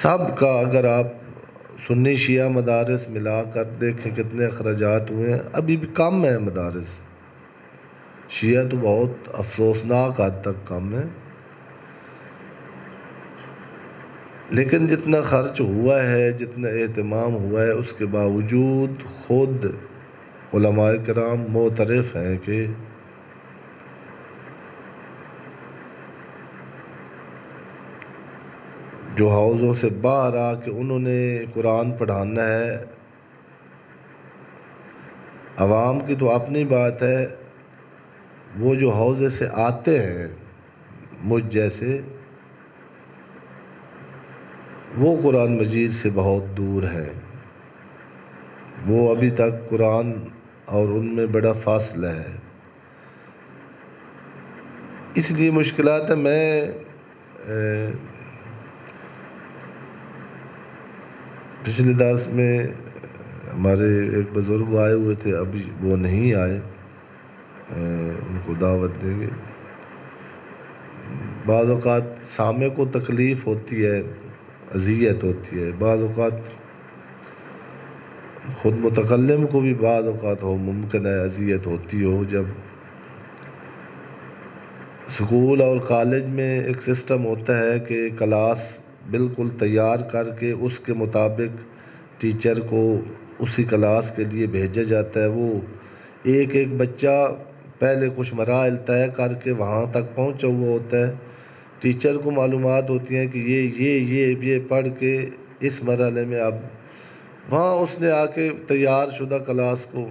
سب کا اگر آپ سنی شیعہ مدارس ملا کر دیکھیں کتنے اخراجات ہوئے ہیں، ابھی بھی کم ہیں مدارس۔ شیعہ تو بہت افسوسناک حد تک کم ہے، لیکن جتنا خرچ ہوا ہے، جتنا اہتمام ہوا ہے، اس کے باوجود خود علماء کرام معترف ہیں کہ جو حوضوں سے باہر آ کے انہوں نے قرآن پڑھانا ہے، عوام کی تو اپنی بات ہے، وہ جو حوضے سے آتے ہیں مجھ جیسے، وہ قرآن مجید سے بہت دور ہیں، وہ ابھی تک قرآن اور ان میں بڑا فاصلہ ہے۔ اس لیے مشکلات ہے۔ میں پچھلے درس میں ہمارے ایک بزرگ آئے ہوئے تھے، ابھی وہ نہیں آئے، ان کو دعوت دیں گے۔ بعض اوقات سامع کو تکلیف ہوتی ہے، اذیت ہوتی ہے، بعض اوقات خود متکلم کو بھی بعض اوقات ممکن ہے اذیت ہوتی ہو۔ جب اسکول اور کالج میں ایک سسٹم ہوتا ہے کہ کلاس بالکل تیار کر کے اس کے مطابق ٹیچر کو اسی کلاس کے لیے بھیجا جاتا ہے، وہ ایک ایک بچہ پہلے کچھ مراحل طے کر کے وہاں تک پہنچا ہوا ہوتا ہے، ٹیچر کو معلومات ہوتی ہیں کہ یہ پڑھ کے اس مرحلے میں اب وہاں اس نے آ کے تیار شدہ کلاس کو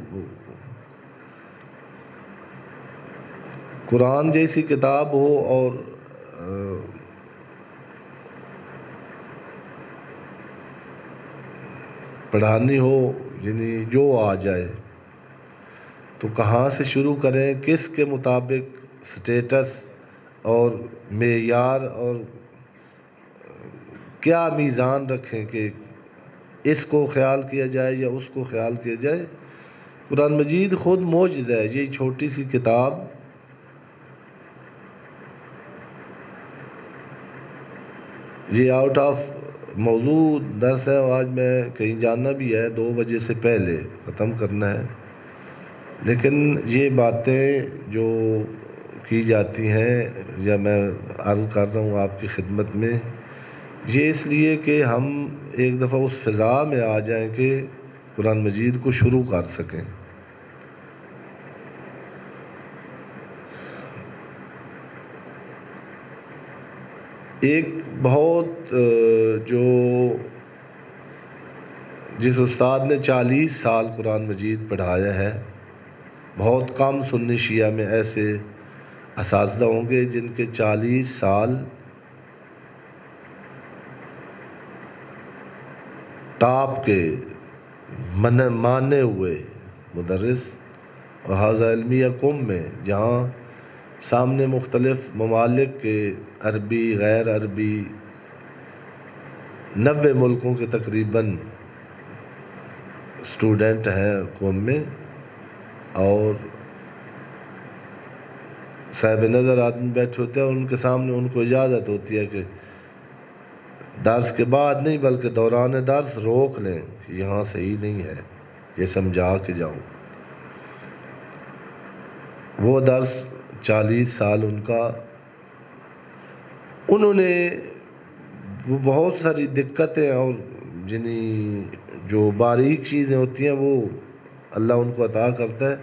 قرآن جیسی کتاب ہو اور پڑھانی ہو، یعنی جو آ جائے، تو کہاں سے شروع کریں، کس کے مطابق سٹیٹس اور معیار اور کیا میزان رکھیں کہ اس کو خیال کیا جائے یا اس کو خیال کیا جائے۔ قرآن مجید خود معجزہ ہے، یہ چھوٹی سی کتاب یہ آؤٹ آف موضوع درس ہے، آج میں کہیں جانا بھی ہے، 2 بجے سے پہلے ختم کرنا ہے، لیکن یہ باتیں جو کی جاتی ہیں یا میں عرض کر رہا ہوں آپ کی خدمت میں، یہ اس لیے کہ ہم ایک دفعہ اس فضا میں آ جائیں کہ قرآن مجید کو شروع کر سکیں۔ ایک بہت جس استاد نے 40 سال قرآن مجید پڑھایا ہے، بہت کم سنی شیعہ میں ایسے اساتذہ ہوں گے جن کے 40 سال ٹاپ کے مانے ہوئے مدرس، اور حوزہ علمیہ قم میں جہاں سامنے مختلف ممالک کے عربی غیر عربی 90 ملکوں کے تقریباً اسٹوڈنٹ ہیں قوم میں، اور صاحب نظر آدمی بیٹھے ہوتے ہیں، ان کے سامنے ان کو اجازت ہوتی ہے کہ درس کے بعد نہیں بلکہ دوران درس روک لیں کہ یہاں صحیح نہیں ہے، یہ سمجھا کے جاؤ۔ وہ درس 40 سال ان کا، انہوں نے وہ بہت ساری دقتیں اور یعنی جو باریک چیزیں ہوتی ہیں وہ اللہ ان کو عطا کرتا ہے۔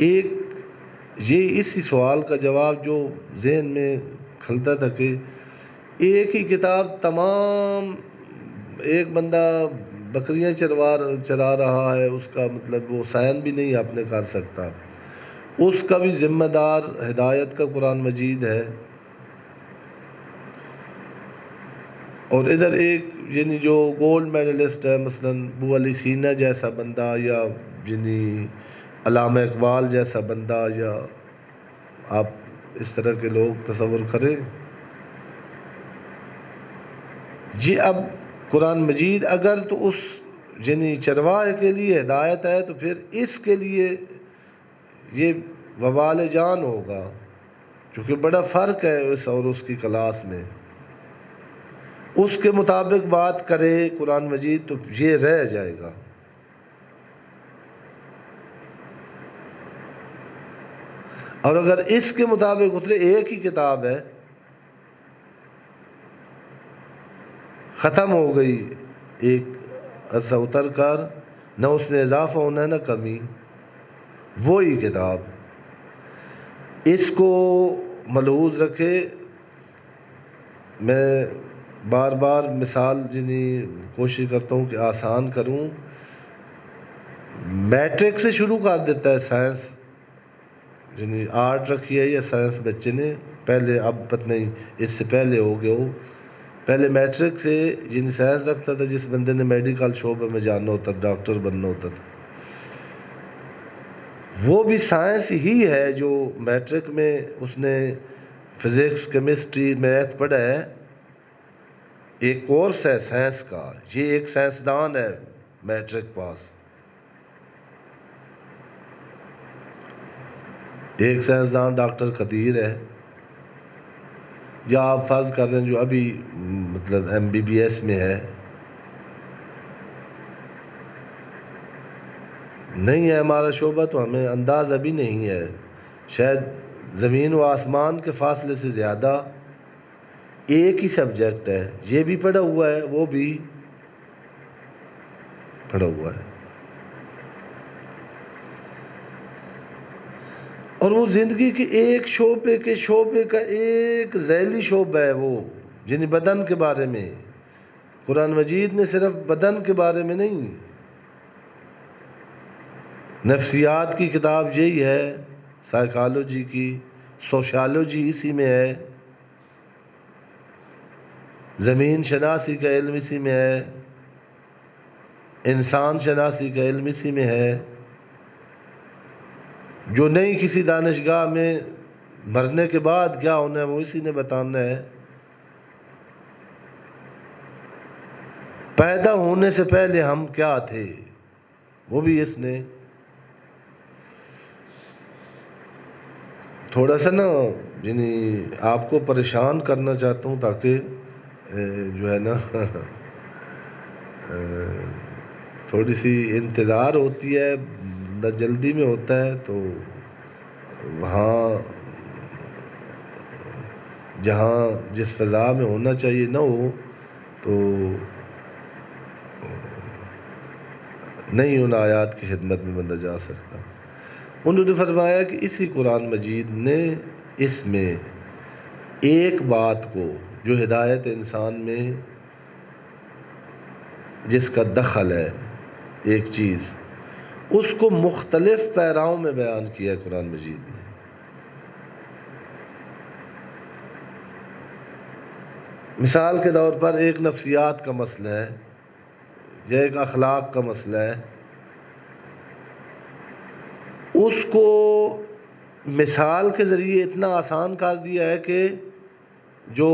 ایک یہ اسی سوال کا جواب جو ذہن میں کھلتا تھا کہ ایک ہی کتاب تمام، ایک بندہ بکریاں چرا رہا ہے، اس کا مطلب وہ سائن بھی نہیں اپنے کر سکتا، اس کا بھی ذمہ دار ہدایت کا قرآن مجید ہے، اور ادھر ایک یعنی جو گولڈ میڈلسٹ ہے مثلا ابو علی سینا جیسا بندہ، یا یعنی علامہ اقبال جیسا بندہ، یا آپ اس طرح کے لوگ تصور کریں، یہ اب قرآن مجید اگر تو اس یعنی چرواہے کے لیے ہدایت ہے تو پھر اس کے لیے یہ وبال جان ہوگا، کیونکہ بڑا فرق ہے اس اور اس کی کلاس میں۔ اس کے مطابق بات کرے قرآن مجید تو یہ رہ جائے گا. اور اگر اس کے مطابق اترے، ایک ہی کتاب ہے، ختم ہو گئی ایک عرصہ اتر کر، نہ اس میں اضافہ ہونا ہے نہ کمی، وہی کتاب. اس کو ملحوظ رکھے. میں بار بار مثال کوشش کرتا ہوں کہ آسان کروں. میٹرک سے شروع کر دیتا ہے سائنس، آرٹ رکھی ہے یا سائنس بچے نے پہلے، اب پتہ نہیں اس سے پہلے ہو گیا ہو. پہلے میٹرک سے سائنس رکھتا تھا. جس بندے نے میڈیکل شعبے میں جانا ہوتا تھا، ڈاکٹر بننا ہوتا تھا، وہ بھی سائنس ہی ہے. جو میٹرک میں اس نے فزکس، کیمسٹری، میتھ پڑھا ہے، ایک کورس ہے سائنس کا. یہ ایک سائنسدان ہے میٹرک پاس. ایک سائنسدان ڈاکٹر قدیر ہے، یا آپ فرض کر رہے ہیں جو ابھی مطلب MBBS میں ہے. نہیں ہے ہمارا شعبہ تو ہمیں اندازہ بھی نہیں ہے. شاید زمین و آسمان کے فاصلے سے زیادہ ایک ہی سبجیکٹ ہے. یہ بھی پڑھا ہوا ہے، وہ بھی پڑھا ہوا ہے. اور وہ زندگی کے ایک شعبے کا ایک ذیلی شعبہ ہے. وہ بدن کے بارے میں قرآن مجید نے صرف بدن کے بارے میں نہیں، نفسیات کی کتاب یہی ہے، سائیکالوجی کی، سوشالوجی اسی میں ہے، زمین شناسی کا علم اسی میں ہے، انسان شناسی کا علم اسی میں ہے. جو نہیں کسی دانشگاہ میں مرنے کے بعد کیا ہونا ہے وہ اسی نے بتانا ہے. پیدا ہونے سے پہلے ہم کیا تھے وہ بھی اس نے. تھوڑا سا آپ کو پریشان کرنا چاہتا ہوں تاکہ تھوڑی سی انتظار ہوتی ہے، نہ جلدی میں ہوتا ہے، تو وہاں جہاں جس فضا میں ہونا چاہیے نہ ہو تو نہیں ان آیات کی خدمت میں بندہ جا سکتا. انہوں نے فرمایا کہ اسی قرآن مجید نے اس میں ایک بات کو جو ہدایت انسان میں جس کا دخل ہے، ایک چیز، اس کو مختلف پیراؤں میں بیان کیا ہے قرآن مجید نے. مثال کے طور پر ایک نفسیات کا مسئلہ ہے یا ایک اخلاق کا مسئلہ ہے، اس کو مثال کے ذریعے اتنا آسان کر دیا ہے کہ جو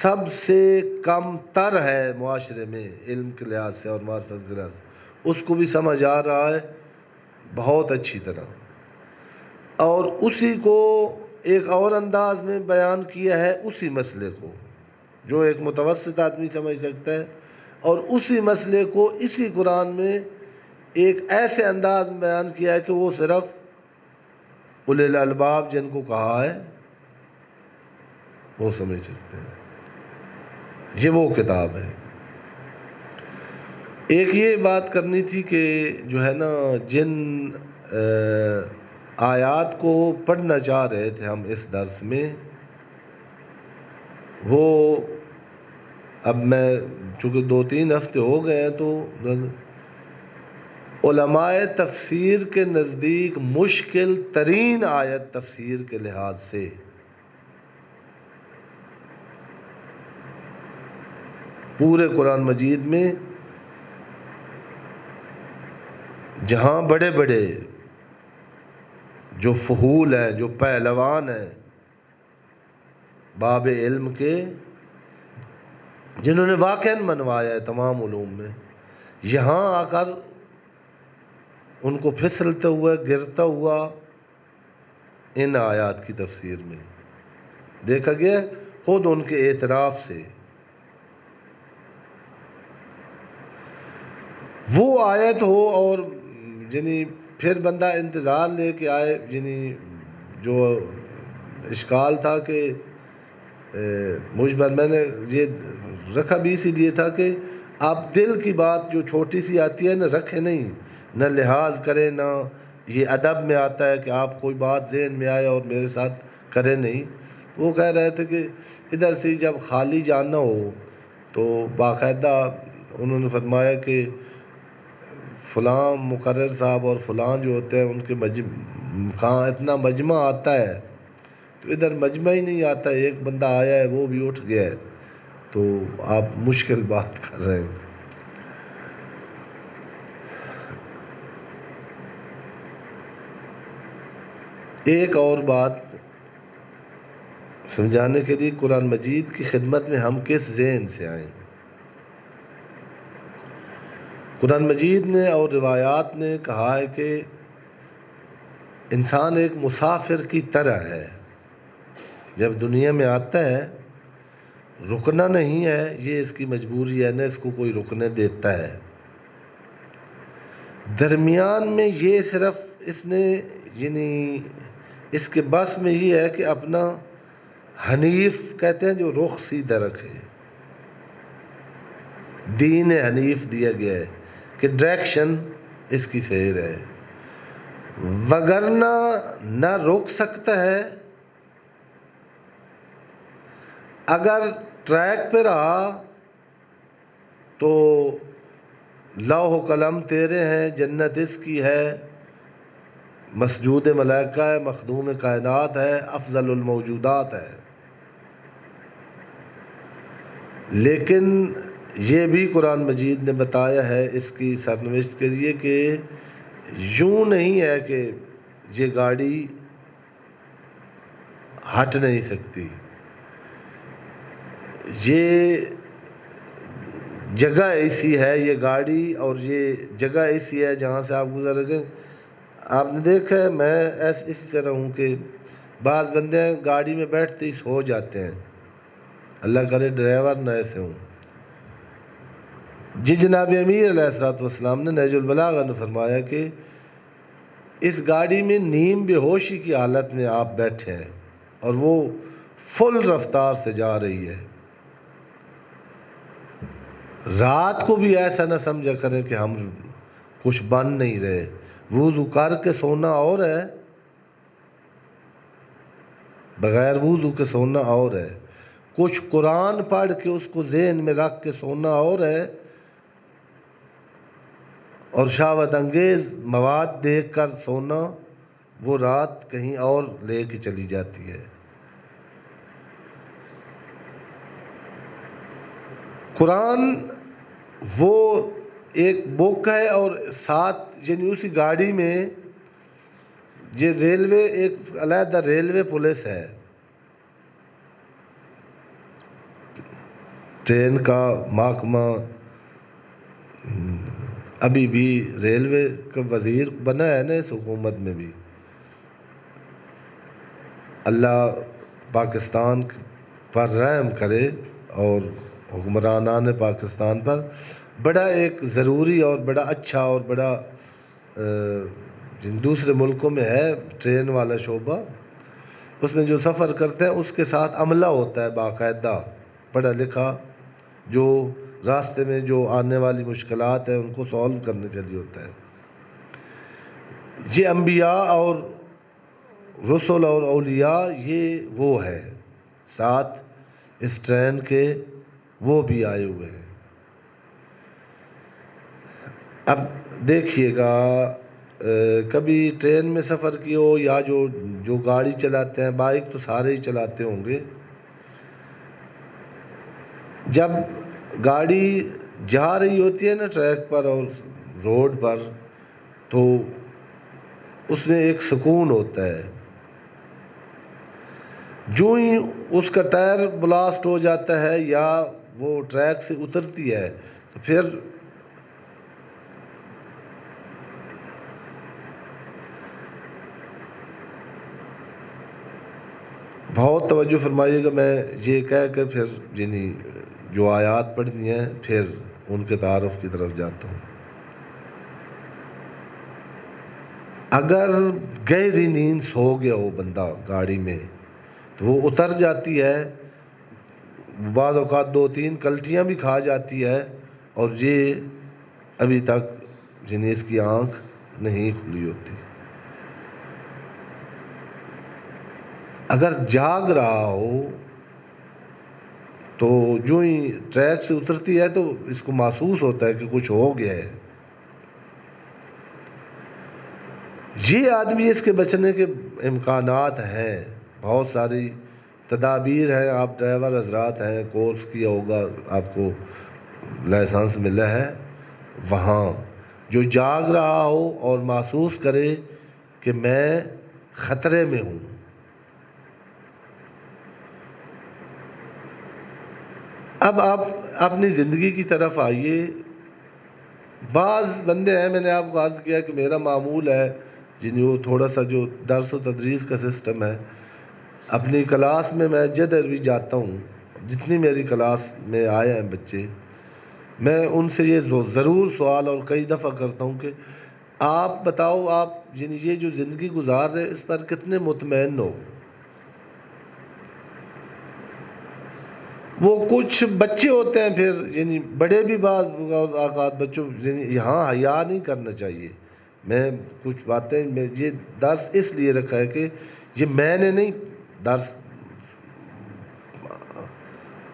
سب سے کم تر ہے معاشرے میں علم کے لحاظ سے اور معرفت کے لحاظ سے، اس کو بھی سمجھ آ رہا ہے بہت اچھی طرح. اور اسی کو ایک اور انداز میں بیان کیا ہے، اسی مسئلے کو جو ایک متوسط آدمی سمجھ سکتا ہے، اور اسی مسئلے کو اسی قرآن میں ایک ایسے انداز میں بیان کیا ہے کہ وہ صرف اولی الالباب جن کو کہا ہے وہ سمجھ سکتے ہیں. یہ وہ کتاب ہے. ایک یہ بات کرنی تھی کہ جن آیات کو پڑھنا چاہ رہے تھے ہم اس درس میں، وہ اب میں چونکہ 2-3 ہفتے ہو گئے ہیں تو علماء تفسیر کے نزدیک مشکل ترین آیت تفسیر کے لحاظ سے پورے قرآن مجید میں، جہاں بڑے بڑے جو فحول ہیں، جو پہلوان ہیں باب علم کے، جنہوں نے واقعاً منوایا ہے تمام علوم میں، یہاں آ کر ان کو پھسلتے ہوئے، گرتا ہوا ان آیات کی تفسیر میں دیکھا گیا خود ان کے اعتراف سے وہ آیت ہو اور یعنی پھر بندہ انتظار لے کے آئے. یعنی جو اشکال تھا کہ مجھ پر میں نے یہ رکھا بھی اسی لیے تھا کہ آپ دل کی بات جو چھوٹی سی آتی ہے نہ رکھے نہیں، نہ لحاظ کرے، نہ یہ ادب میں آتا ہے کہ آپ کوئی بات ذہن میں آئے اور میرے ساتھ کرے نہیں. وہ کہہ رہے تھے کہ ادھر سے جب خالی جانا ہو تو باقاعدہ انہوں نے فرمایا کہ فلاں مقرر صاحب اور فلاں جو ہوتے ہیں ان کے کہاں اتنا مجمع آتا ہے، تو ادھر مجمع ہی نہیں آتا. ایک بندہ آیا ہے وہ بھی اٹھ گیا ہے، تو آپ مشکل بات کر رہے ہیں. ایک اور بات سمجھانے کے لیے قرآن مجید کی خدمت میں ہم کس ذہن سے آئیں. قرآن مجید نے اور روایات نے کہا ہے کہ انسان ایک مسافر کی طرح ہے. جب دنیا میں آتا ہے رکنا نہیں ہے، یہ اس کی مجبوری ہے، نہ اس کو کوئی رکنے دیتا ہے. درمیان میں یہ صرف اس نے یعنی اس کے بس میں یہ ہے کہ اپنا حنیف کہتے ہیں جو رخ سیدھا رکھے. دین حنیف دیا گیا ہے کہ ڈائریکشن اس کی صحیح رہے، وگرنہ نہ روک سکتا ہے. اگر ٹریک پہ رہا تو لوح و قلم تیرے ہیں، جنت اس کی ہے، مسجود ملائکہ ہے، مخدوم کائنات ہے، افضل الموجودات ہے. لیکن یہ بھی قرآن مجید نے بتایا ہے اس کی سرنوشت کے لیے کہ یوں نہیں ہے کہ یہ گاڑی ہٹ نہیں سکتی. یہ جگہ ایسی ہے، یہ گاڑی اور یہ جگہ ایسی ہے جہاں سے آپ گزر گئے. آپ نے دیکھا ہے میں اسی طرح ہوں کہ بعض بندے گاڑی میں بیٹھتے ہی سو جاتے ہیں، اللہ کرے ڈرائیور نہ ایسے ہوں. جناب امیر علیہ الصلوۃ والسلام نے نہج البلاغہ میں فرمایا کہ اس گاڑی میں نیم بے ہوشی کی حالت میں آپ بیٹھے ہیں اور وہ فل رفتار سے جا رہی ہے. رات کو بھی ایسا نہ سمجھا کریں کہ ہم کچھ بن نہیں رہے. وضو کر کے سونا اور ہے، بغیر وضو کے سونا اور ہے. کچھ قرآن پڑھ کے اس کو ذہن میں رکھ کے سونا اور ہے، اور شہوت انگیز مواد دیکھ کر سونا وہ رات کہیں اور لے کے چلی جاتی ہے. قرآن وہ ایک بک ہے اور ساتھ یعنی اسی گاڑی میں یہ ریلوے ایک علیحدہ ریلوے پولیس ہے. ٹرین کا محکمہ ابھی بھی ریلوے کا وزیر بنا ہے نا اس حکومت میں بھی. اللہ پاکستان پر رحم کرے اور حکمرانان پاکستان پر. بڑا ایک ضروری اور بڑا اچھا اور بڑا جن دوسرے ملکوں میں ہے ٹرین والا شعبہ، اس میں جو سفر کرتے ہیں اس کے ساتھ عملہ ہوتا ہے باقاعدہ پڑھا لکھا، جو راستے میں جو آنے والی مشکلات ہیں ان کو سولو کرنے کے لیے ہوتا ہے. یہ انبیاء اور رسول اور اولیاء یہ وہ ہے ساتھ اس ٹرین کے، وہ بھی آئے ہوئے ہیں. اب دیکھیے گا کبھی ٹرین میں سفر کی ہو یا جو گاڑی چلاتے ہیں، بائک تو سارے ہی چلاتے ہوں گے. جب گاڑی جا رہی ہوتی ہے نا ٹریک پر اور روڈ پر، تو اس میں ایک سکون ہوتا ہے. جو ہی اس کا ٹائر بلاسٹ ہو جاتا ہے یا وہ ٹریک سے اترتی ہے تو پھر بہت توجہ فرمائیے گا. میں یہ کہہ کر پھر یعنی جو آیات پڑھنی ہیں پھر ان کے تعارف کی طرف جاتا ہوں. اگر گہری نیند سو گیا ہو بندہ گاڑی میں تو وہ اتر جاتی ہے، بعض اوقات 2-3 کلٹیاں بھی کھا جاتی ہے، اور یہ ابھی تک جنہیں اس کی آنکھ نہیں کھلی ہوتی۔ اگر جاگ رہا ہو تو جو ہی ٹریک سے اترتی ہے تو اس کو محسوس ہوتا ہے کہ کچھ ہو گیا ہے۔ یہ آدمی اس کے بچنے کے امکانات ہیں، بہت ساری تدابیر ہیں۔ آپ ڈرائیور حضرات ہیں، کورس کیا ہوگا، آپ کو لائسنس ملا ہے، وہاں جو جاگ رہا ہو اور محسوس کرے کہ میں خطرے میں ہوں۔ اب آپ اپنی زندگی کی طرف آئیے۔ بعض بندے ہیں، میں نے آپ کو عرض کیا کہ میرا معمول ہے وہ تھوڑا سا جو درس و تدریس کا سسٹم ہے، اپنی کلاس میں جدھر بھی جاتا ہوں، جتنی میری کلاس میں آئے ہیں بچے، میں ان سے یہ ضرور سوال اور کئی دفعہ کرتا ہوں کہ آپ بتاؤ، آپ یہ جو زندگی گزار رہے اس پر کتنے مطمئن ہو؟ وہ کچھ بچے ہوتے ہیں، پھر بڑے بھی بعض اوقات بچوں یہاں حیا نہیں کرنا چاہیے۔ میں کچھ باتیں یہ درس اس لیے رکھا ہے کہ یہ میں نے نہیں درس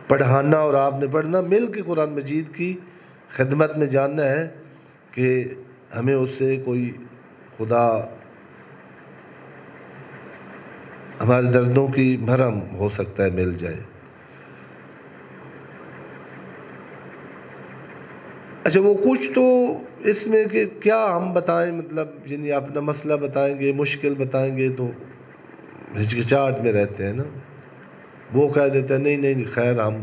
پڑھانا اور آپ نے پڑھنا، مل کے قرآن مجید کی خدمت میں جاننا ہے کہ ہمیں اس سے کوئی خدا ہمارے دردوں کی مرہم ہو سکتا ہے مل جائے۔ اچھا، وہ کچھ تو اس میں کہ کیا ہم بتائیں، مطلب اپنا مسئلہ بتائیں گے، مشکل بتائیں گے تو ہچکچاہٹ میں رہتے ہیں نا۔ وہ کہہ دیتے ہیں نہیں خیر ہم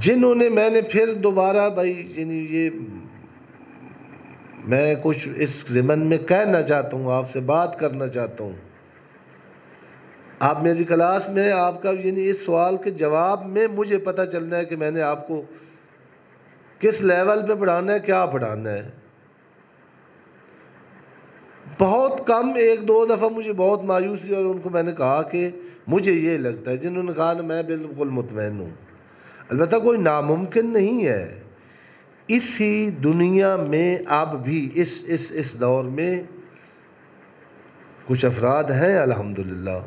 جنہوں نے، میں نے پھر دوبارہ بھائی یہ میں کچھ اس ضمن میں کہنا چاہتا ہوں، آپ سے بات کرنا چاہتا ہوں۔ آپ میری کلاس میں آپ کا اس سوال کے جواب میں مجھے پتہ چلنا ہے کہ میں نے آپ کو کس لیول پہ پڑھانا ہے، کیا پڑھانا ہے۔ بہت کم 1-2 دفعہ مجھے بہت مایوسی، اور ان کو میں نے کہا کہ مجھے یہ لگتا ہے، جنہوں نے کہا نا میں بالکل مطمئن ہوں۔ البتہ کوئی ناممکن نہیں ہے اسی دنیا میں۔ اب بھی اس دور میں کچھ افراد ہیں الحمدللہ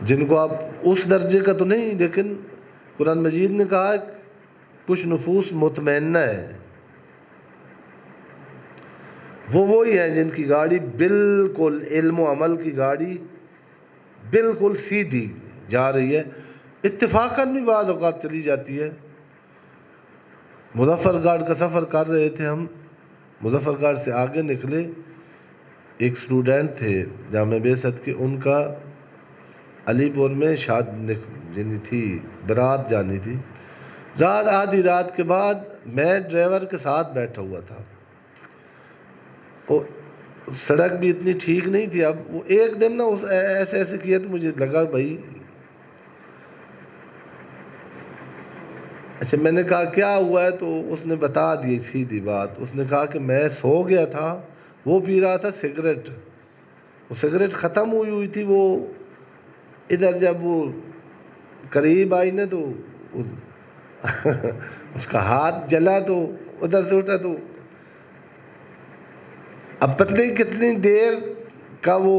جن کو آپ اس درجے کا تو نہیں، لیکن قرآن مجید نے کہا کچھ نفوس مطمئنہ ہے، وہی ہیں جن کی گاڑی بالکل علم و عمل کی گاڑی بالکل سیدھی جا رہی ہے، اتفاقاً بھی بعض اوقات چلی جاتی ہے۔ مظفر گڑھ کا سفر کر رہے تھے ہم، مظفر گڑھ سے آگے نکلے، ایک سٹوڈنٹ تھے جامعہ بعثت کے، ان کا علی پور میں شادی تھی، برات جانی تھی۔ رات آدھی رات کے بعد میں ڈرائیور کے ساتھ بیٹھا ہوا تھا، سڑک بھی اتنی ٹھیک نہیں تھی۔ اب وہ ایک دن نا ایسے کیا تو مجھے لگا بھائی، اچھا میں نے کہا کیا ہوا ہے، تو اس نے بتا دی سیدھی بات۔ اس نے کہا کہ میں سو گیا تھا، وہ پی رہا تھا سگریٹ، وہ سگریٹ ختم ہوئی تھی، وہ ادھر جب وہ قریب آئی نا تو اس کا ہاتھ جلا، تو ادھر سے اٹھا، تو اب پتہ نہیں کتنی دیر کا وہ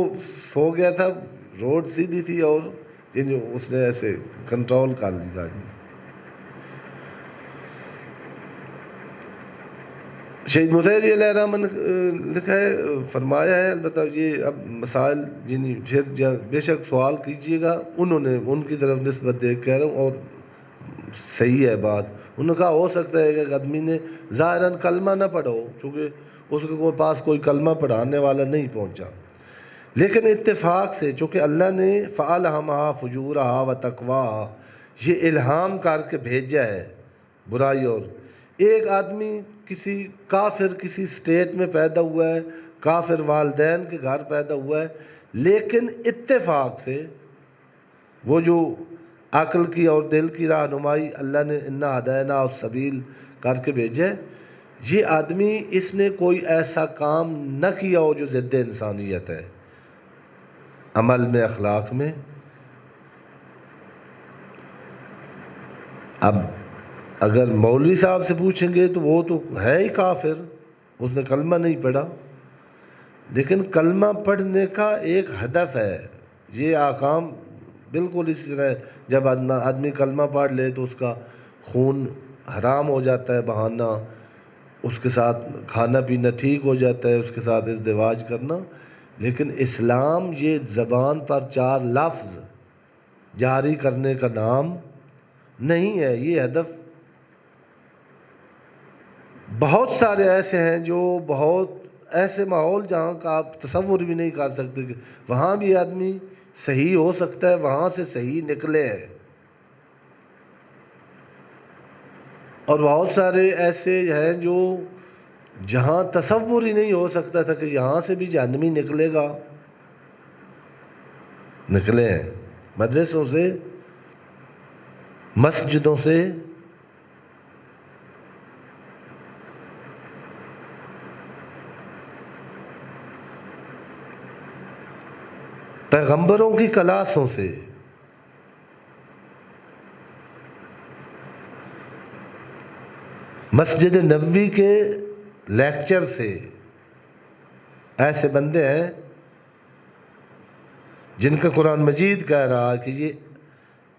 سو گیا تھا۔ روڈ سیدھی تھی اور اس نے ایسے کنٹرول کر لی گاڑی۔ شہید مطہری علیہ الرحمہ نے لکھا ہے، فرمایا ہے، البتہ یہ اب مسائل پھر بے شک سوال کیجئے گا، انہوں نے ان کی طرف نسبت دے کہہ رہا ہوں، اور صحیح ہے بات۔ انہوں نے کہا ہو سکتا ہے کہ آدمی نے ظاہراً کلمہ نہ پڑھا ہو، چونکہ اس کے پاس کوئی کلمہ پڑھانے والا نہیں پہنچا، لیکن اتفاق سے چونکہ اللہ نے فَأَلْهَمَهَا فُجُورَهَا وَتَقْوَاهَا یہ الہام کر کے بھیجا ہے برائی۔ اور ایک آدمی کسی کافر کسی سٹیٹ میں پیدا ہوا ہے، کافر والدین کے گھر پیدا ہوا ہے، لیکن اتفاق سے وہ جو عقل کی اور دل کی رہنمائی اللہ نے اِنَّا هَدَيْنَاهُ السَّبِيلَ کر کے بھیجے، یہ آدمی اس نے کوئی ایسا کام نہ کیا ہو جو ضد انسانیت ہے، عمل میں، اخلاق میں۔ اب اگر مولوی صاحب سے پوچھیں گے تو وہ تو ہے ہی کافر، اس نے کلمہ نہیں پڑھا، لیکن کلمہ پڑھنے کا ایک ہدف ہے۔ یہ احکام بالکل اسی طرح ہے، جب آدمی کلمہ پڑھ لے تو اس کا خون حرام ہو جاتا ہے بہانا، اس کے ساتھ کھانا پینا ٹھیک ہو جاتا ہے، اس کے ساتھ ازدواج کرنا۔ لیکن اسلام یہ زبان پر 4 لفظ جاری کرنے کا نام نہیں ہے، یہ ہدف۔ بہت سارے ایسے ہیں جو بہت ایسے ماحول جہاں کا آپ تصور بھی نہیں کر سکتے کہ وہاں بھی آدمی صحیح ہو سکتا ہے، وہاں سے صحیح نکلے ہیں، اور بہت سارے ایسے ہیں جو جہاں تصور ہی نہیں ہو سکتا تھا کہ یہاں سے بھی جہنمی نکلے گا، نکلے ہیں، مدرسوں سے، مسجدوں سے۔ پیغمبروں کی کلاسوں سے، مسجد نبوی کے لیکچر سے۔ ایسے بندے ہیں جن کا قرآن مجید کہہ رہا ہے کہ یہ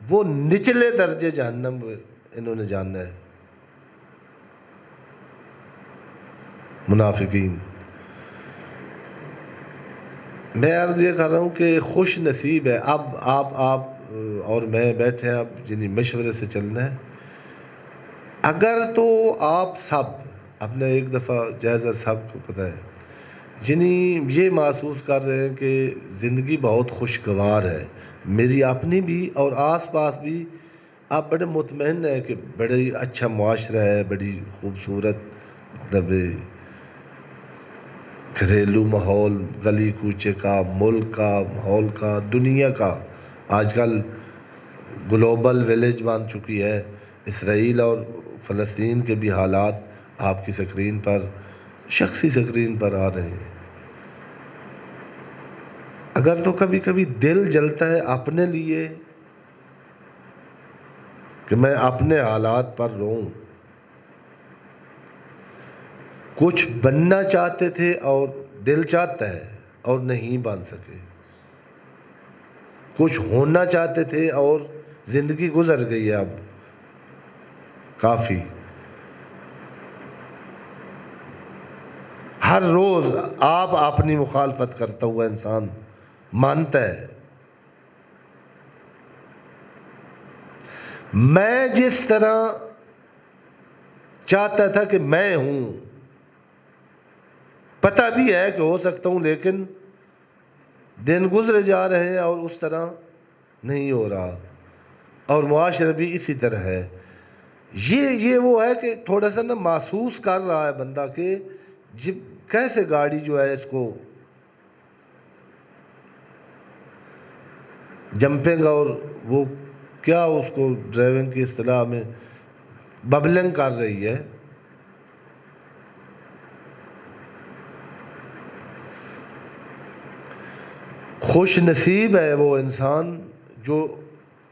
وہ نچلے درجے جہنم انہوں نے جاننا ہے، منافقین۔ میں عرض یہ کر رہا ہوں کہ خوش نصیب ہے، اب آپ اور میں بیٹھے ہیں، اب جنہیں مشورے سے چلنا ہے۔ اگر تو آپ سب اپنے ایک دفعہ جائزہ سب کو پتہ ہے، جنہیں یہ محسوس کر رہے ہیں کہ زندگی بہت خوشگوار ہے، میری اپنی بھی اور آس پاس بھی، آپ بڑے مطمئن ہیں کہ بڑے اچھا معاشرہ ہے، بڑی خوبصورت، مطلب گھریلو ماحول، گلی کوچے کا، ملک کا، ماحول کا، دنیا کا۔ آج کل گلوبل ویلیج بن چکی ہے، اسرائیل اور فلسطین کے بھی حالات آپ کی سکرین پر، شخصی سکرین پر آ رہے ہیں۔ اگر تو کبھی کبھی دل جلتا ہے اپنے لیے کہ میں اپنے حالات پر روں، کچھ بننا چاہتے تھے اور دل چاہتا ہے اور نہیں بن سکے، کچھ ہونا چاہتے تھے اور زندگی گزر گئی ہے اب کافی۔ ہر روز آپ اپنی مخالفت کرتا ہوا انسان مانتا ہے، میں جس طرح چاہتا تھا کہ میں ہوں، پتہ بھی ہے کہ ہو سکتا ہوں، لیکن دن گزرے جا رہے ہیں اور اس طرح نہیں ہو رہا، اور معاشرہ بھی اسی طرح ہے۔ یہ وہ ہے کہ تھوڑا سا نا محسوس کر رہا ہے بندہ کہ کیسے گاڑی جو ہے اس کو جمپنگ، اور وہ کیا اس کو ڈرائیونگ کی اصطلاح میں ببلنگ کر رہی ہے۔ خوش نصیب ہے وہ انسان جو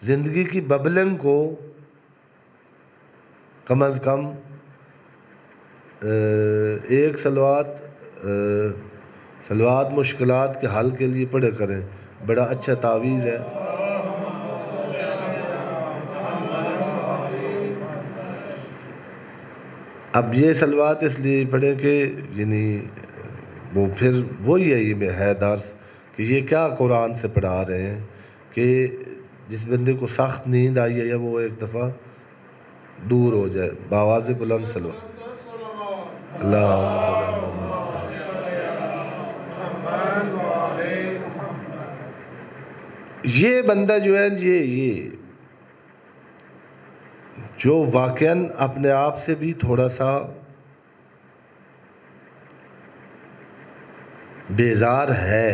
زندگی کی ببلنگ کو کم از کم ایک سلوات مشکلات کے حل کے لیے پڑھے کریں، بڑا اچھا تعویذ ہے۔ اب یہ سلوات اس لیے پڑھیں کہ یعنی وہ پھر وہی ہے، یہ ہے درس کہ یہ کیا قرآن سے پڑھا رہے ہیں کہ جس بندے کو سخت نیند آئی ہے یا وہ ایک دفعہ دور ہو جائے، بآواز بلند سلوات۔ یہ بندہ جو ہے یہ جو واقعاً اپنے آپ سے بھی تھوڑا سا بیزار ہے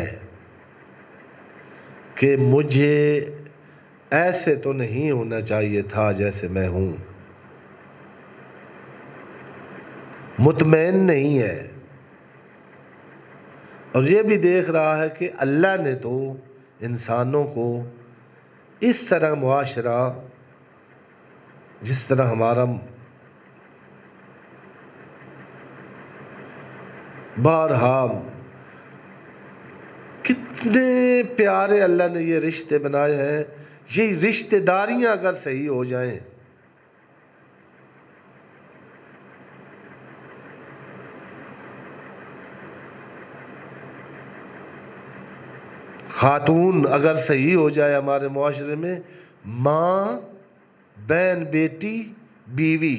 کہ مجھے ایسے تو نہیں ہونا چاہیے تھا جیسے میں ہوں، مطمئن نہیں ہے، اور یہ بھی دیکھ رہا ہے کہ اللہ نے تو انسانوں کو اس طرح معاشرہ، جس طرح ہمارا بارہا کتنے پیارے اللہ نے یہ رشتے بنائے ہیں، یہ رشتے داریاں اگر صحیح ہو جائیں، خاتون اگر صحیح ہو جائے ہمارے معاشرے میں، ماں، بہن، بیٹی، بیوی،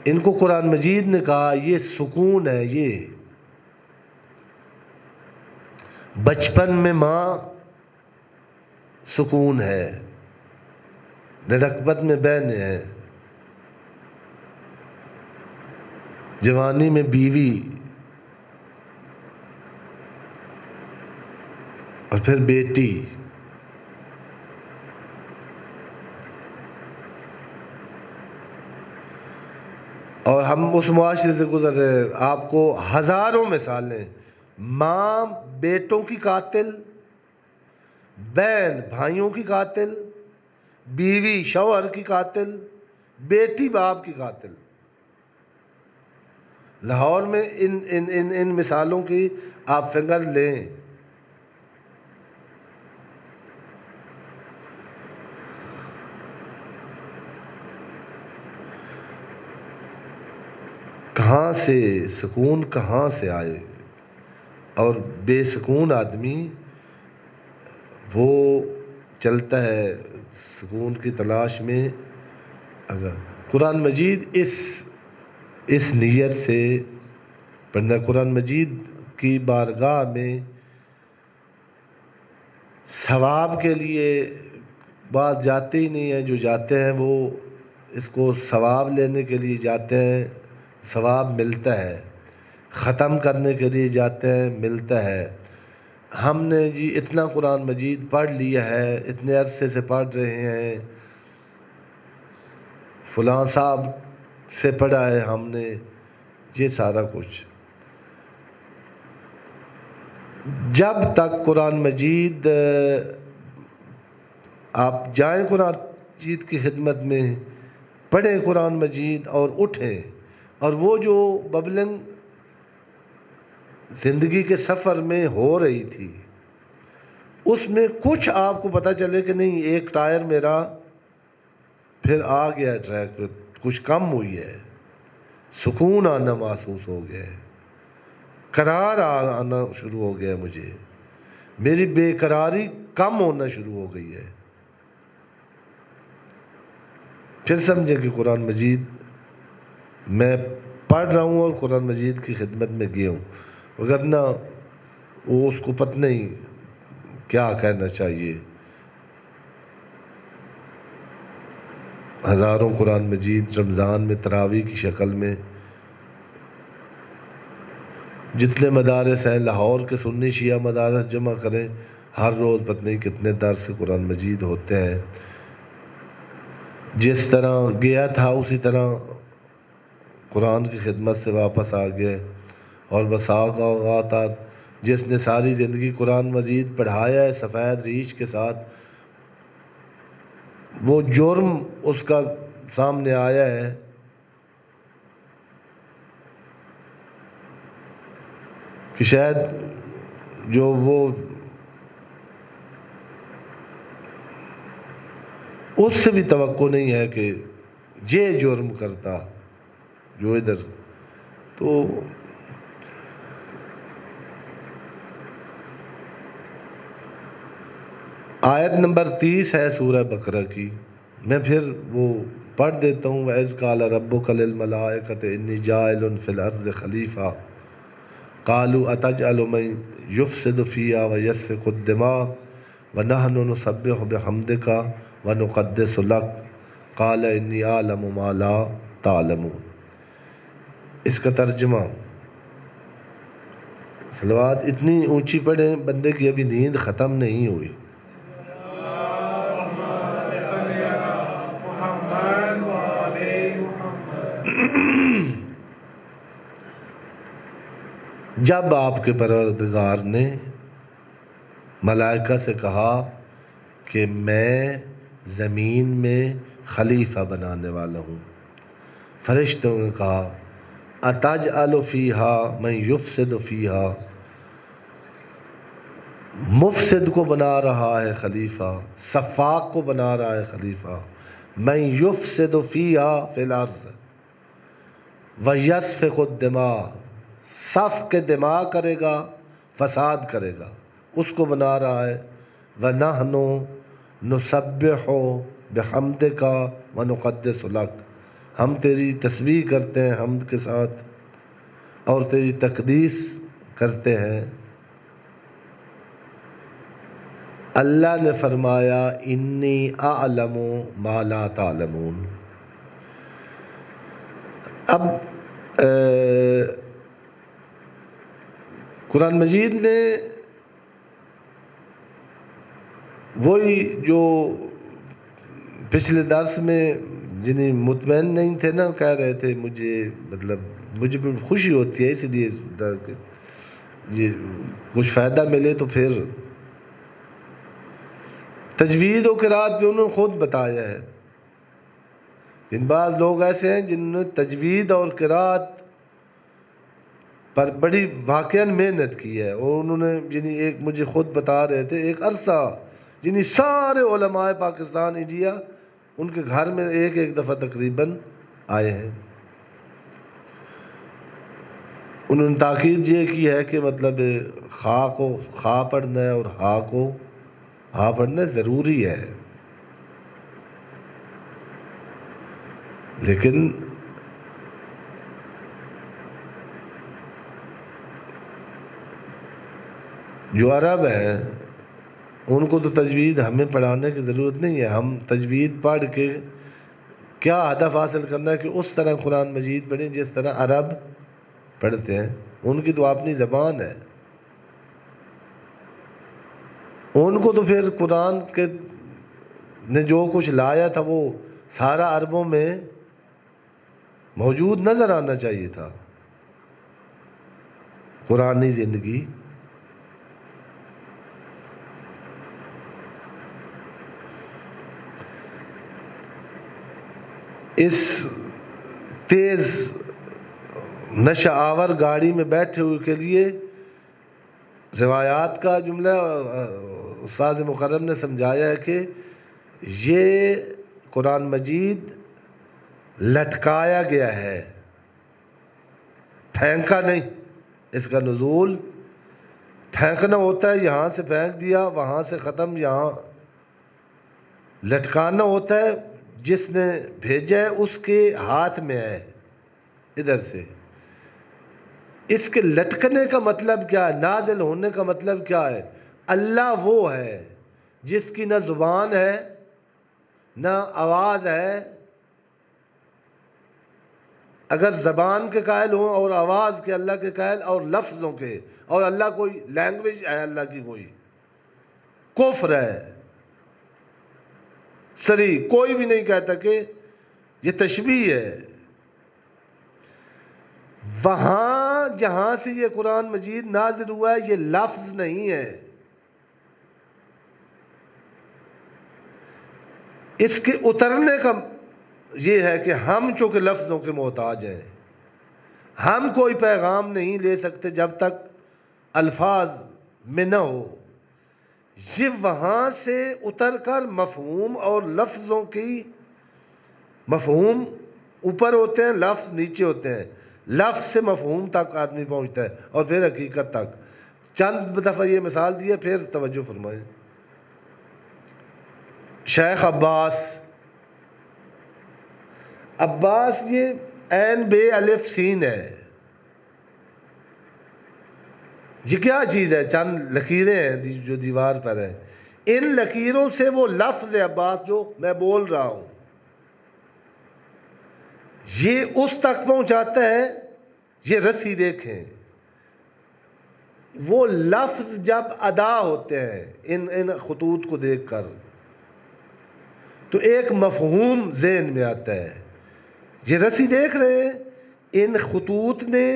ان کو قرآن مجید نے کہا یہ سکون ہے، یہ بچپن میں ماں سکون ہے، لڑکپن میں بہن ہے، جوانی میں بیوی، اور پھر بیٹی۔ اور ہم اس معاشرے سے گزر رہے ہیں، آپ کو ہزاروں مثالیں، ماں بیٹوں کی قاتل، بہن بھائیوں کی قاتل، بیوی شوہر کی قاتل، بیٹی باپ کی قاتل۔ لاہور میں ان مثالوں کی آپ فنگر لیں۔ کہاں سے سکون کہاں سے آئے؟ اور بے سکون آدمی وہ چلتا ہے سکون کی تلاش میں۔ اگر قرآن مجید اس نیت سے پڑھنا، قرآن مجید کی بارگاہ میں ثواب کے لیے بعض جاتے ہی نہیں ہیں، جو جاتے ہیں وہ اس کو ثواب لینے کے لیے جاتے ہیں، ثواب ملتا ہے، ختم کرنے کے لیے جاتے ہیں، ملتا ہے۔ ہم نے جی اتنا قرآن مجید پڑھ لیا ہے، اتنے عرصے سے پڑھ رہے ہیں، فلاں صاحب سے پڑھا ہے ہم نے، یہ سارا کچھ جب تک قرآن مجید آپ جائیں قرآن مجید کی خدمت میں، پڑھیں قرآن مجید اور اٹھیں، اور وہ جو ببلنگ زندگی کے سفر میں ہو رہی تھی، اس میں کچھ آپ کو پتہ چلے کہ نہیں ایک ٹائر میرا پھر آ گیا ٹریک پہ، کچھ کم ہوئی ہے، سکون آنا محسوس ہو گیا ہے، قرار آنا شروع ہو گیا ہے، مجھے میری بے قراری کم ہونا شروع ہو گئی ہے، پھر سمجھیں کہ قرآن مجید میں پڑھ رہا ہوں اور قرآن مجید کی خدمت میں گیا ہوں، وگرنہ وہ اس کو پتہ نہیں کیا کہنا چاہیے۔ ہزاروں قرآن مجید رمضان میں تراویح کی شکل میں، جتنے مدارس ہیں لاہور کے سنی شیعہ مدارس جمع کریں، ہر روز پتہ نہیں کتنے درس قرآن مجید ہوتے ہیں۔ جس طرح گیا تھا اسی طرح قرآن کی خدمت سے واپس آ گئے، اور بساق اوقات جس نے ساری زندگی قرآن مجید پڑھایا ہے سفید ریش کے ساتھ، وہ جرم اس کا سامنے آیا ہے کہ شاید جو وہ اس سے بھی توقع نہیں ہے کہ یہ جرم کرتا جو ادھر۔ تو آیت نمبر 30 ہے سورہ بقرہ کی، میں پھر وہ پڑھ دیتا ہوں۔ وَإِذْ قَالَ رَبُّكَ لِلْمَلَائِكَةِ إِنِّي جَاعِلٌ فِي الْأَرْضِ خَلِيفَةً قَالُوا أَتَجْعَلُ مَن يُفْسِدُ فِيهَا وَيَسْفِكُ الدِّمَاءَ وَنَحْنُ نُسَبِّحُ بِحَمْدِكَ وَنُقَدِّسُ لَكَ قَالَ إِنِّي أَعْلَمُ مَا لَا تَعْلَمُونَ۔ اس کا ترجمہ، صلوات اتنی اونچی پڑھیں بندے کی ابھی نیند ختم نہیں ہوئی۔ جب آپ کے پروردگار نے ملائکہ سے کہا کہ میں زمین میں خلیفہ بنانے والا ہوں، فرشتوں نے کہا اتجعل فیہا من یفسد فیہا، مفسد کو بنا رہا ہے خلیفہ، سفاک کو بنا رہا ہے خلیفہ، من یفسد فیہا فی الارض ویسفک الدماء، سفک کے دماء کرے گا، فساد کرے گا، اس کو بنا رہا ہے، وَنَحْنُ نُسَبِّحُ بِحَمْدِكَ وَنُقَدِّسُ لَكَ، ہم تیری تسبیح کرتے ہیں حمد کے ساتھ اور تیری تقدیس کرتے ہیں۔ اللہ نے فرمایا انی اعلم ما لا تعلمون۔ اب قرآن مجید نے وہی جو پچھلے درس میں جنہیں مطمئن نہیں تھے نا، کہہ رہے تھے مجھے بھی خوشی ہوتی ہے اس لیے یہ کچھ فائدہ ملے تو پھر تجوید و قرات پہ انہوں نے خود بتایا ہے۔ ان بعض لوگ ایسے ہیں جنہوں نے تجوید اور قرات پر بڑی واقعاً محنت کی ہے، اور انہوں نے ایک مجھے خود بتا رہے تھے ایک عرصہ سارے علماء پاکستان انڈیا ان کے گھر میں ایک دفعہ تقریباً آئے ہیں۔ انہوں نے تاکید یہ کی ہے کہ خواہ کو خواہ پڑھنا ہے اور ہا کو ہا پڑھنا ضروری ہے، لیکن جو عرب ہیں ان کو تو تجوید ہمیں پڑھانے کی ضرورت نہیں ہے۔ ہم تجوید پڑھ کے کیا ہدف حاصل کرنا ہے کہ اس طرح قرآن مجید پڑھیں جس طرح عرب پڑھتے ہیں، ان کی تو اپنی زبان ہے، ان کو تو پھر قرآن کے نے جو کچھ لایا تھا وہ سارا عربوں میں موجود نظر آنا چاہیے تھا۔ قرآنی زندگی اس تیز نشہ آور گاڑی میں بیٹھے ہوئے کے لیے روایات کا جملہ استاد مکرم نے سمجھایا ہے کہ یہ قرآن مجید لٹکایا گیا ہے، پھینکا نہیں۔ اس کا نزول پھینکنا ہوتا ہے، یہاں سے پھینک دیا وہاں سے ختم، یہاں لٹکانا ہوتا ہے جس نے بھیجا ہے اس کے ہاتھ میں ہے ادھر سے۔ اس کے لٹکنے کا مطلب کیا ہے، نازل ہونے کا مطلب کیا ہے؟ اللہ وہ ہے جس کی نہ زبان ہے نہ آواز ہے۔ اگر زبان کے قائل ہوں اور آواز کے اللہ کے قائل اور لفظوں کے، اور اللہ کوئی لینگویج ہے، اللہ کی کوئی کفر ہے صریح، کوئی بھی نہیں کہتا کہ یہ تشبیہ ہے۔ وہاں جہاں سے یہ قرآن مجید نازل ہوا ہے یہ لفظ نہیں ہے، اس کے اترنے کا یہ ہے کہ ہم چونکہ لفظوں کے محتاج ہیں، ہم کوئی پیغام نہیں لے سکتے جب تک الفاظ میں نہ ہو۔ یہ وہاں سے اتر کر مفہوم اور لفظوں کی، مفہوم اوپر ہوتے ہیں لفظ نیچے ہوتے ہیں، لفظ سے مفہوم تک آدمی پہنچتا ہے اور پھر حقیقت تک۔ چند دفعہ یہ مثال دی ہے، پھر توجہ فرمائیں۔ شیخ عباس یہ عین بے الف سین ہے، یہ کیا چیز ہے؟ چند لکیریں ہیں جو دیوار پر ہیں، ان لکیروں سے وہ لفظ عباس جو میں بول رہا ہوں یہ اس تک پہنچاتا ہے۔ یہ رسی دیکھیں، وہ لفظ جب ادا ہوتے ہیں ان خطوط کو دیکھ کر تو ایک مفہوم ذہن میں آتا ہے۔ یہ رسی دیکھ رہے ہیں، ان خطوط نے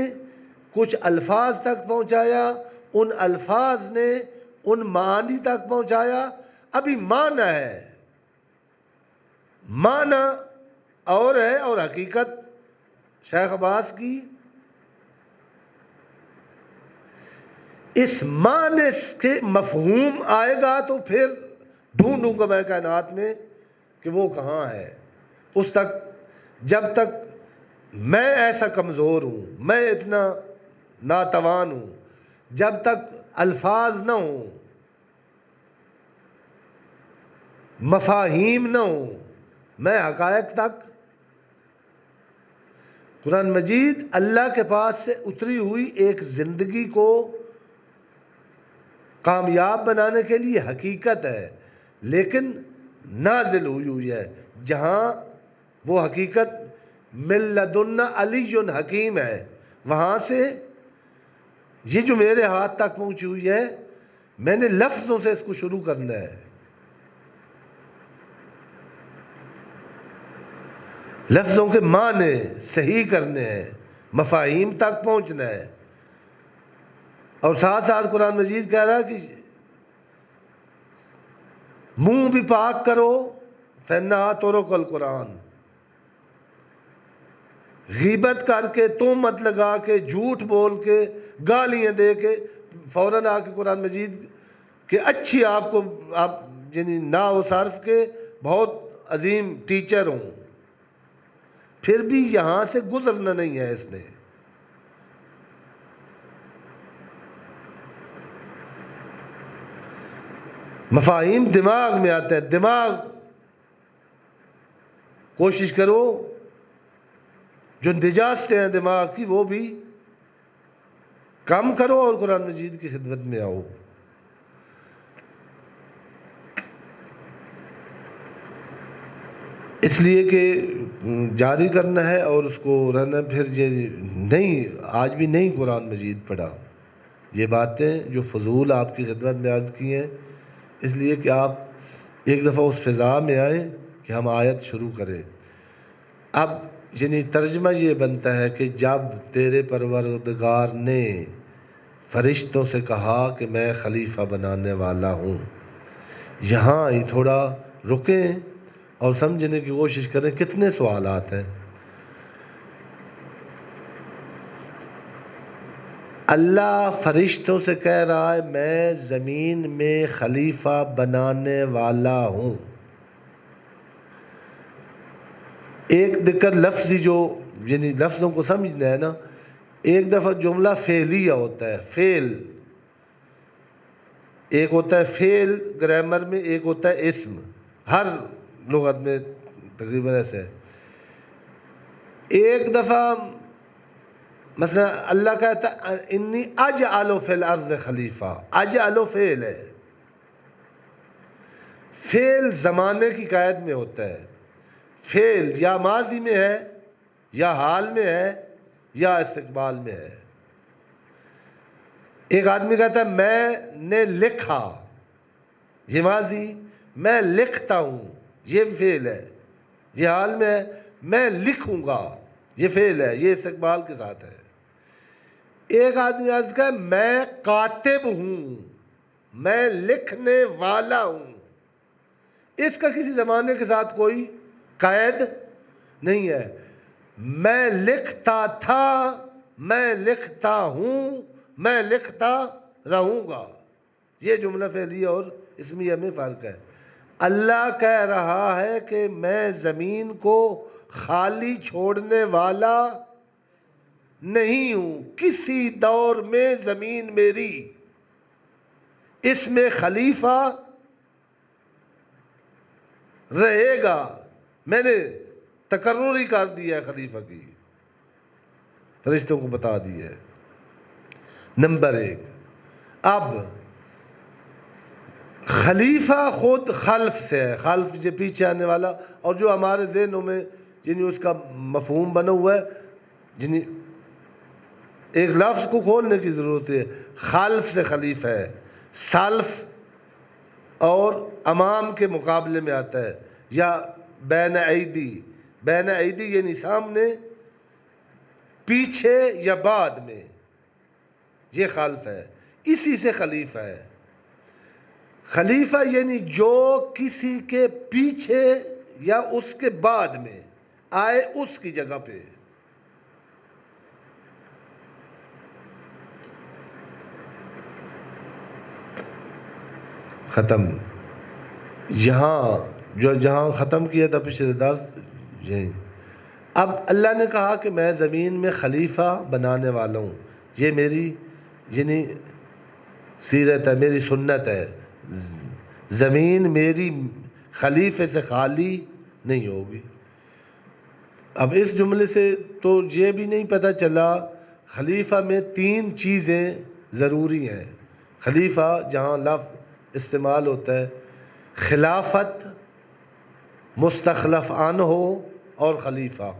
کچھ الفاظ تک پہنچایا، ان الفاظ نے ان معانی تک پہنچایا. ابھی معنی ہے، معنی اور ہے اور حقیقت شیخ عباس کی اس معنی کے مفہوم آئے گا تو پھر ڈھونڈوں گا میں کائنات میں کہ وہ کہاں ہے. اس تک جب تک میں ایسا کمزور ہوں، میں اتنا ناتوان ہوں، جب تک الفاظ نہ ہوں، مفاہیم نہ ہوں، میں حقائق تک. قرآن مجید اللہ کے پاس سے اتری ہوئی ایک زندگی کو کامیاب بنانے کے لیے حقیقت ہے، لیکن نازل ہوئی ہے جہاں وہ حقیقت من لدن علی حکیم ہے. وہاں سے یہ جو میرے ہاتھ تک پہنچی ہوئی ہے، میں نے لفظوں سے اس کو شروع کرنا ہے. لفظوں کے معنی صحیح کرنے ہیں، مفاہیم تک پہنچنا ہے. اور ساتھ ساتھ قرآن مجید کہہ رہا ہے کہ منہ بھی پاک کرو، فَإِنَّهَا تُرْقُ القرآن. غیبت کر کے، تہمت لگا کے، جھوٹ بول کے، گالیاں دے کے فوراً آ کے قرآن مجید کہ اچھی آپ کو آپ یعنی نحو صرف کے بہت عظیم ٹیچر ہوں، پھر بھی یہاں سے گزرنا نہیں ہے. اس نے مفاہیم دماغ میں آتے ہیں. دماغ کوشش کرو جو نجاستیں ہیں دماغ کی وہ بھی کم کرو اور قرآن مجید کی خدمت میں آؤ. اس لیے کہ جاری کرنا ہے اور اس کو رہنا. پھر یہ نہیں، آج بھی نہیں قرآن مجید پڑھا. یہ باتیں جو فضول آپ کی خدمت میں عرض کی ہیں، اس لیے کہ آپ ایک دفعہ اس فضا میں آئیں کہ ہم آیت شروع کریں. اب یعنی ترجمہ یہ بنتا ہے کہ جب تیرے پروردگار نے فرشتوں سے کہا کہ میں خلیفہ بنانے والا ہوں. یہاں ہی تھوڑا رکیں اور سمجھنے کی کوشش کریں کتنے سوالات ہیں. اللہ فرشتوں سے کہہ رہا ہے میں زمین میں خلیفہ بنانے والا ہوں. ایک دقت لفظی جو یعنی لفظوں کو سمجھنا ہے نا، ایک دفعہ جملہ فعلیہ ہوتا ہے، فعل ایک ہوتا ہے، فعل گرامر میں ایک ہوتا ہے اسم، ہر لغت میں تقریباً ایسے ہے. ایک دفعہ مثلا اللہ کہتا ہے انی اجعل فی الارض خلیفہ. اجعل فعل ہے، فعل زمانے کی قید میں ہوتا ہے. فعل یا ماضی میں ہے، یا حال میں ہے، یا استقبال میں ہے. ایک آدمی کہتا ہے میں نے لکھا، یہ ماضی، میں لکھتا ہوں، یہ فعل ہے. یہ حال میں ہے، میں لکھوں گا، یہ فعل ہے، یہ استقبال کے ساتھ ہے. ایک آدمی عرض کہ میں کاتب ہوں، میں لکھنے والا ہوں. اس کا کسی زمانے کے ساتھ کوئی قید نہیں ہے. میں لکھتا تھا، میں لکھتا ہوں، میں لکھتا رہوں گا. یہ جملہ فعلیہ اور اسمیہ میں فرق ہے. اللہ کہہ رہا ہے کہ میں زمین کو خالی چھوڑنے والا نہیں ہوں. کسی دور میں زمین میری، اس میں خلیفہ رہے گا. میں نے تقرر ہی کر دیا ہے خلیفہ کی، فرشتوں کو بتا دی ہے. نمبر ایک. اب خلیفہ خود خلف سے ہے، خلف جو پیچھے آنے والا، اور جو ہمارے ذہنوں میں جنہیں اس کا مفہوم بنا ہوا ہے، جنہیں ایک لفظ کو کھولنے کی ضرورت ہے. خلف سے خلیفہ ہے، سلف اور امام کے مقابلے میں آتا ہے، یا بین ایدی. بین ایدی یعنی سامنے، پیچھے یا بعد میں. یہ خلف ہے، اسی سے خلیفہ ہے۔ خلیفہ یعنی جو کسی کے پیچھے یا اس کے بعد میں آئے اس کی جگہ پہ۔ ختم جہاں ختم کیا تھا پچھلے درس یہی۔ اب اللہ نے کہا کہ میں زمین میں خلیفہ بنانے والا ہوں، یہ میری یعنی سیرت ہے، میری سنت ہے، زمین میری خلیفے سے خالی نہیں ہوگی۔ اب اس جملے سے تو یہ بھی نہیں پتہ چلا خلیفہ میں 3 چیزیں ضروری ہیں۔ خلیفہ جہاں لفظ استعمال ہوتا ہے، خلافت، مستخلف عنہ اور خلیفہ۔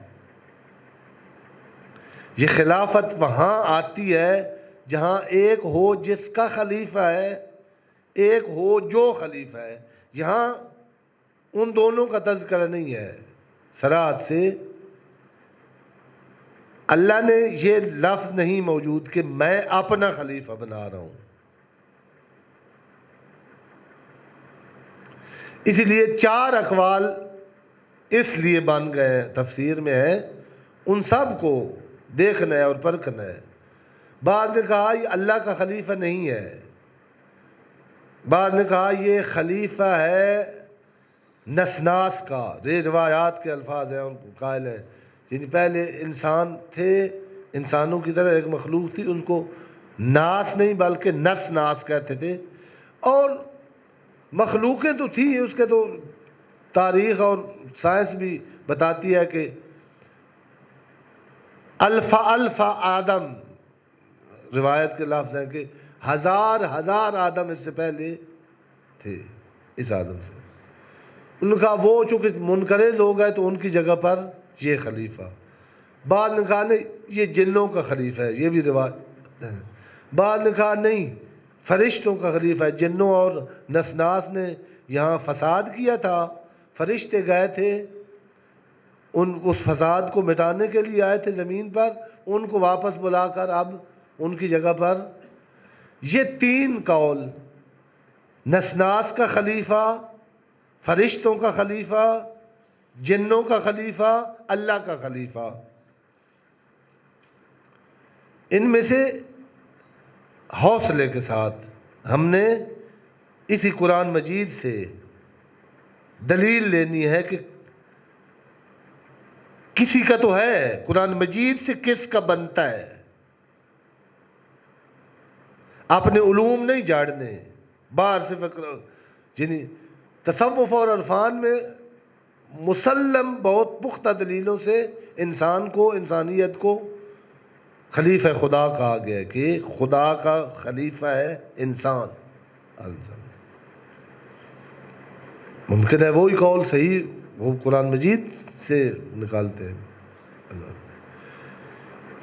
یہ خلافت وہاں آتی ہے جہاں ایک ہو جس کا خلیفہ ہے، ایک ہو جو خلیفہ ہے۔ یہاں ان دونوں کا تذکرہ نہیں ہے صراحت سے۔ اللہ نے یہ لفظ نہیں موجود کہ میں اپنا خلیفہ بنا رہا ہوں۔ اسی لیے 4 اقوال اس لیے بن گئے تفسیر میں ہے، ان سب کو دیکھنا ہے اور پرکھنا ہے۔ بعض نے کہا یہ اللہ کا خلیفہ نہیں ہے، بعض نے کہا یہ خلیفہ ہے نسناس کا، یہ روایات کے الفاظ ہیں، ان کو قائل ہیں یعنی پہلے انسان تھے، انسانوں کی طرح ایک مخلوق تھی، ان کو ناس نہیں بلکہ نس ناس کہتے تھے، اور مخلوقیں تو تھی، اس کے تو تاریخ اور سائنس بھی بتاتی ہے کہ الف آدم، روایت کے لفظ ہیں کہ ہزار آدم اس سے پہلے تھے اس آدم سے۔ ان کا وہ چونکہ منکر لوگ ہیں تو ان کی جگہ پر یہ خلیفہ۔ بعد نے کہا نہیں یہ جنوں کا خلیفہ ہے، یہ بھی روایت ہے۔ بعد نے کہا نہیں فرشتوں کا خلیفہ ہے، جنوں اور نسناس نے یہاں فساد کیا تھا، فرشتے گئے تھے اس فساد کو مٹانے کے لیے آئے تھے زمین پر، ان کو واپس بلا کر اب ان کی جگہ پر یہ 3 قول، نسناس کا خلیفہ، فرشتوں کا خلیفہ، جنوں کا خلیفہ، اللہ کا خلیفہ، ان میں سے حوصلے کے ساتھ ہم نے اسی قرآن مجید سے دلیل لینی ہے کہ کسی کا تو ہے، قرآن مجید سے کس کا بنتا ہے، اپنے علوم نہیں جاڑنے، باہر سے فکر یعنی تصوف اور عرفان میں مسلم بہت پختہ دلیلوں سے انسان کو، انسانیت کو خلیفہ خدا کہا گیا کہ خدا کا خلیفہ ہے انسان۔ ممکن ہے وہی قول صحیح وہ قرآن مجید سے نکالتے ہیں۔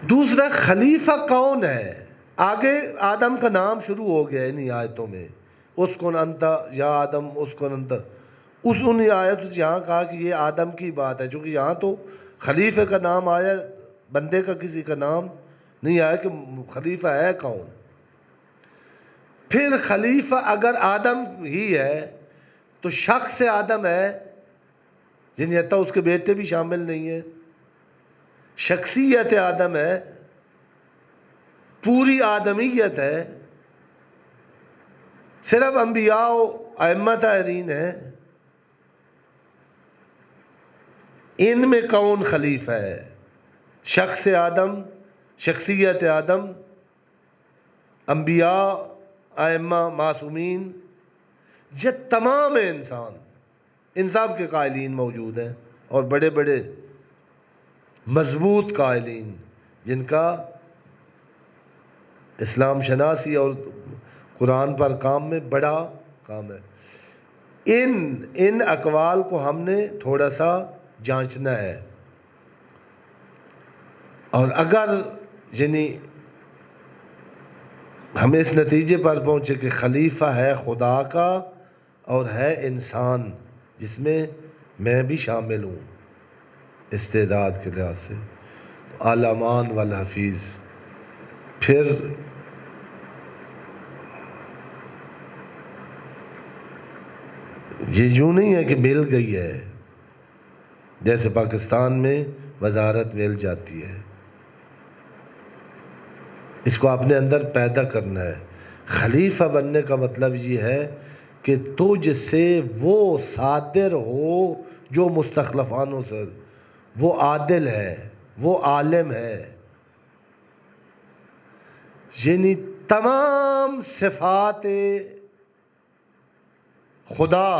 دوسرا خلیفہ کون ہے؟ آگے آدم کا نام شروع ہو گیا انہی آیتوں میں، اسکن انت یا آدم اسکن انت، انہی آیت یہاں کہا کہ یہ آدم کی بات ہے، چونکہ یہاں تو خلیفہ کا نام آیا، بندے کا کسی کا نام نہیں آیا کہ خلیفہ ہے کون۔ پھر خلیفہ اگر آدم ہی ہے تو شخص آدم ہے، یعنی حتیٰ اس کے بیٹے بھی شامل نہیں ہیں، شخصیت آدم ہے، پوری آدمیت ہے، صرف انبیاء و ائمہ طاہرین ہیں، ان میں کون خلیفہ ہے؟ شخص آدم، شخصیت آدم، انبیاء، ائمہ، معصومین، یہ تمام انسان، ان سب کے قائلین موجود ہیں، اور بڑے بڑے مضبوط قائلین جن کا اسلام شناسی اور قرآن پر کام میں بڑا کام ہے۔ ان اقوال کو ہم نے تھوڑا سا جانچنا ہے، اور اگر یعنی ہم اس نتیجے پر پہنچے کہ خلیفہ ہے خدا کا اور ہے انسان جس میں میں بھی شامل ہوں استعداد کے لحاظ سے، الامان والحفیظ، پھر یہ یوں نہیں ہے کہ مل گئی ہے، جیسے پاکستان میں وزارت مل جاتی ہے، اس کو اپنے اندر پیدا کرنا ہے۔ خلیفہ بننے کا مطلب یہ ہے کہ تجھ سے وہ صادر ہو جو مستخلفانوں سے، وہ عادل ہے، وہ عالم ہے، یعنی تمام صفات خدا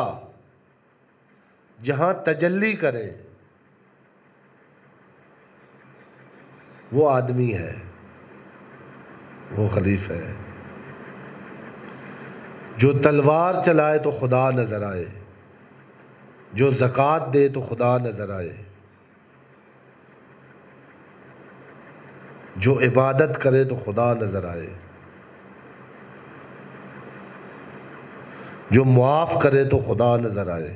جہاں تجلی کرے وہ آدمی ہے، وہ خلیفہ ہے۔ جو تلوار چلائے تو خدا نظر آئے، جو زکوٰۃ دے تو خدا نظر آئے، جو عبادت کرے تو خدا نظر آئے، جو معاف کرے تو خدا نظر آئے۔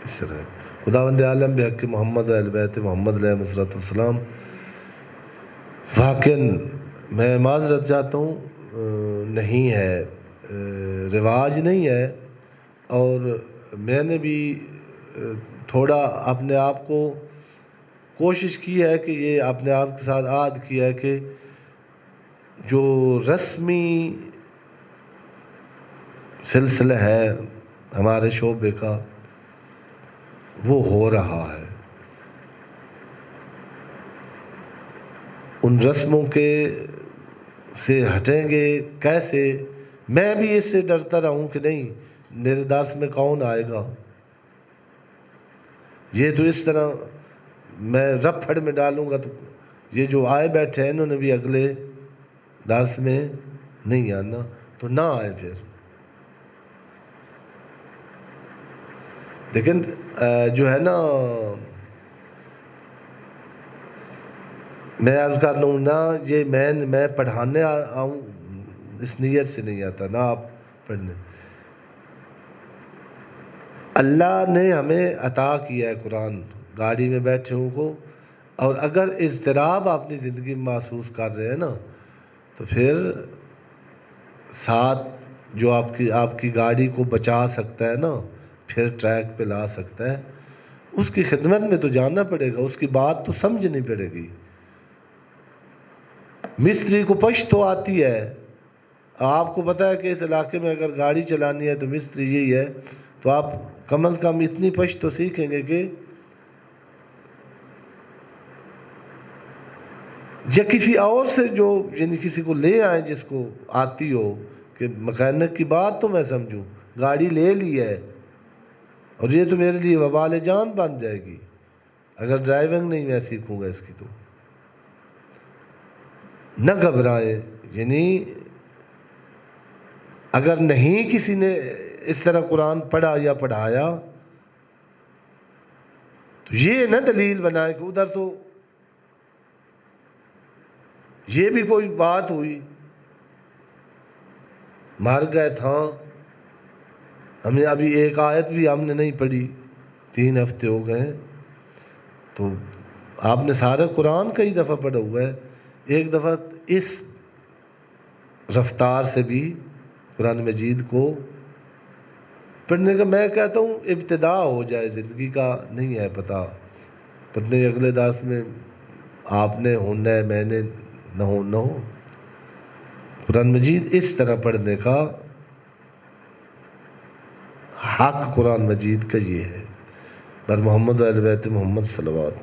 اس طرح خداوند عالم بحق محمد و اہل بیت محمد علیہ الصلوۃ والسلام، واقعاً میں معذرت چاہتا ہوں، نہیں ہے، رواج نہیں ہے، اور میں نے بھی تھوڑا اپنے آپ کو کوشش کی ہے کہ یہ اپنے آپ کے ساتھ عہد کیا ہے کہ جو رسمی سلسلہ ہے ہمارے شعبے کا وہ ہو رہا ہے، ان رسموں کے سے ہٹیں گے کیسے؟ میں بھی اس سے ڈرتا رہا ہوں کہ نہیں میرے درس میں کون آئے گا، یہ تو اس طرح میں رپھڑ میں ڈالوں گا تو یہ جو آئے بیٹھے ہیں انہوں نے بھی اگلے درس میں نہیں آنا، تو نہ آئے پھر۔ لیکن جو ہے نا، میں عرض کر لوں نا، یہ میں پڑھانے آؤں اس نیت سے نہیں آتا، نہ آپ پڑھنے۔ اللہ نے ہمیں عطا کیا ہے قرآن، گاڑی میں بیٹھے ہوں کو، اور اگر اضطراب اپنی زندگی میں محسوس کر رہے ہیں نا تو پھر ساتھ جو آپ کی گاڑی کو بچا سکتا ہے نا، پھر ٹریک پہ لا سکتا ہے، اس کی خدمت میں تو جانا پڑے گا، اس کی بات تو سمجھنی پڑے گی۔ مستری کو پشت تو آتی ہے، آپ کو پتہ ہے کہ اس علاقے میں اگر گاڑی چلانی ہے تو مستری یہی ہے، تو آپ کم از کم اتنی پشت تو سیکھیں گے کہ یا کسی اور سے جو یعنی کسی کو لے آئیں جس کو آتی ہو، کہ مکینک کی بات تو میں سمجھوں، گاڑی لے لی ہے اور یہ تو میرے لیے وبال جان بن جائے گی اگر ڈرائیونگ نہیں میں سیکھوں گا اس کی، تو نہ گھبرائیں۔ یعنی اگر نہیں کسی نے اس طرح قرآن پڑھا یا پڑھایا تو یہ نہ دلیل بنائے کہ ادھر تو یہ بھی کوئی بات ہوئی، مر گئے تھا، ہم نے ابھی ایک آیت بھی ہم نے نہیں پڑھی، 3 ہفتے ہو گئے، تو آپ نے سارے قرآن کئی دفعہ پڑھا ہوا ہے، ایک دفعہ اس رفتار سے بھی قرآن مجید کو پڑھنے کا میں کہتا ہوں ابتدا ہو جائے، زندگی کا نہیں ہے پتہ نہیں اگلے درس میں آپ نے ہونا ہے، میں نے نہ ہو۔ قرآن مجید اس طرح پڑھنے کا حق قرآن مجید کا یہ ہے۔ بر محمد و اہل بیت محمد صلوات۔